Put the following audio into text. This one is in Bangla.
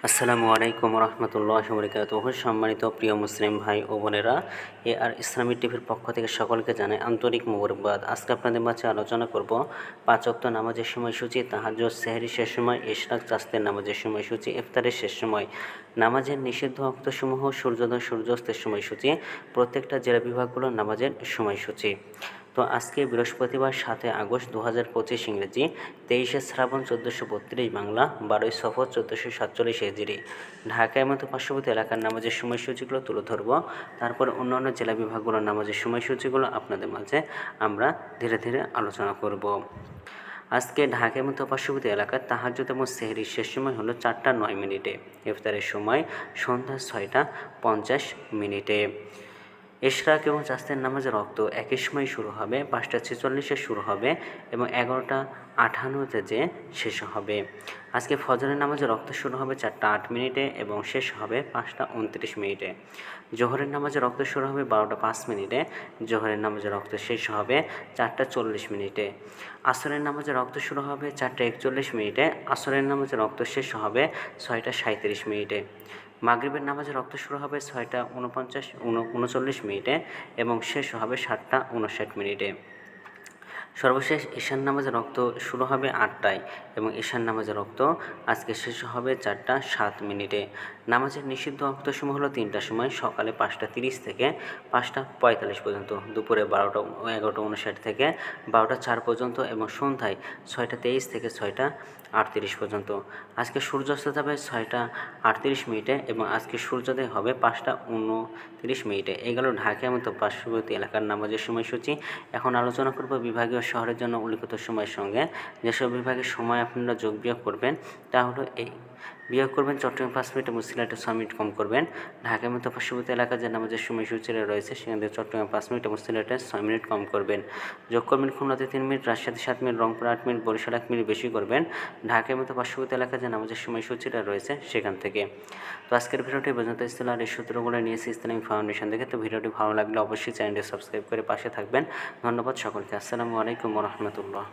আসসালামু আলাইকুম রহমতুল্লাহি ওয়া বারাকাতুহু। সম্মানিত প্রিয় মুসলিম ভাই ও বোনেরা, আর ইসলামী টিভির পক্ষ থেকে সকলকে জানাই আন্তরিক মোবারকবাদ। আজকে আপনাদের মাঝে আলোচনা করব 5 ওয়াক্ত নামাজের সময়সূচি, তাহাজ্জুদ, সেহরি শেষ সময়, ইশরাক, চাঁদের নামাজের সময়সূচি, ইফতারের শেষ সময়, নামাজের নিষিদ্ধ ওয়াক্তসমূহ, সূর্যোদয় সূর্যাস্তের সময়সূচি, প্রত্যেকটা জেলা বিভাগগুলোর নামাজের সময়সূচি। তো আজকে বৃহস্পতিবার 7 আগস্ট 2025 ইংরেজি, 23 শ্রাবণ 1432 বাংলা, 12 সফর 1447 হিজরি। ঢাকায় মতো পার্শ্ববর্তী এলাকার নামাজের সময়সূচিগুলো তুলে ধরবো। তারপরে অন্যান্য জেলা বিভাগগুলোর নামাজের সময়সূচিগুলো আপনাদের মাঝে আমরা ধীরে ধীরে আলোচনা করব। আজকে ঢাকার মতো পার্শ্ববর্তী এলাকার তাহাজ্জুদ এবং সেহরির শেষ সময় হলো 4টা 9 মিনিটে। ইফতারের সময় সন্ধ্যা 6টা 50 মিনিটে। ইশরাক এবং চাঁদের নামাজের রক্ত একই সময় শুরু হবে, 5টা 46-এ শুরু হবে এবং 11টা 58-তে যে শেষ হবে। আজকে ফজরের নামাজের রক্ত শুরু হবে 4টা 8 মিনিটে এবং শেষ হবে 5টা 29 মিনিটে। জোহরের নামাজের রক্ত শুরু হবে 12টা 5 মিনিটে, জোহরের নামাজের রক্ত শেষ হবে 4টা 40 মিনিটে। আসরের নামাজের রক্ত শুরু হবে 4টা 41 মিনিটে, আসরের নামাজের রক্ত শেষ হবে 6টা 37 মিনিটে। মাগরিবের নামাজের রক্ত শুরু হবে 6টা 39-39 মিনিটে এবং শেষ হবে 7টা 59 মিনিটে। সর্বশেষ ঈশান নামাজের রক্ত শুরু হবে 8টায় এবং ঈশান নামাজের রক্ত আজকে শেষ হবে 4টা 7 মিনিটে। নামাজের নিষিদ্ধ রক্তসমূহ হলো 3টার সময়, সকালে 5টা 30 থেকে 5টা 45 পর্যন্ত, দুপুরে 11টা 59 থেকে 12টা 4 পর্যন্ত এবং সন্ধ্যায় 6টা 23 থেকে 6টা 38 পর্যন্ত। আজকে সূর্যাস্ত যাবে 6টা 38 মিনিটে এবং আজকে সূর্যোদয় হবে 5টা 29 মিনিটে। এগুলো ঢাকার মতো পার্শ্ববর্তী এলাকার নামাজের সময়সূচি। এখন আলোচনা করব বিভাগীয় শহরের জন্য উল্লিখিত সময়ের সঙ্গে। যেসব বিভাগের সময় আপনারা যোগ বিয়োগ করবেন তা হলো এই: বিয়োগ করবেন চট্টগ্রাম 5 মিনিট এবং সিলেটে 6 মিনিট কম করবেন। ঢাকার মতো পার্শ্ববর্তী এলাকা যে নামাজের সময়সূচিরা রয়েছে সেখান থেকে চট্টগ্রাম 5 মিনিট এবং সিলেটে 6 মিনিট কম করবেন। যোগ করবেন খুলনাতে 3 মিনিট, রাজশাহীতে 7 মিনিট, রংপুর 8 মিনিট, বরিশাল 1 মিনিট বেশি করবেন ঢাকার মতো পার্শ্ববর্তী এলাকা যে নামাজের সময়সূচিটা রয়েছে সেখান থেকে। তো আজকের ভিডিওটি পর্যন্ত ছিল, আর এই সূত্রগুলো নিয়েছি ইসলামিক ফাউন্ডেশন থেকে। তো ভিডিওটি ভালো লাগলে অবশ্যই চ্যানেলটি সাবস্ক্রাইব করে পাশে থাকবেন। ধন্যবাদ সকলকে। আসসালামু আলাইকুম ওয়া রাহমাতুল্লাহ।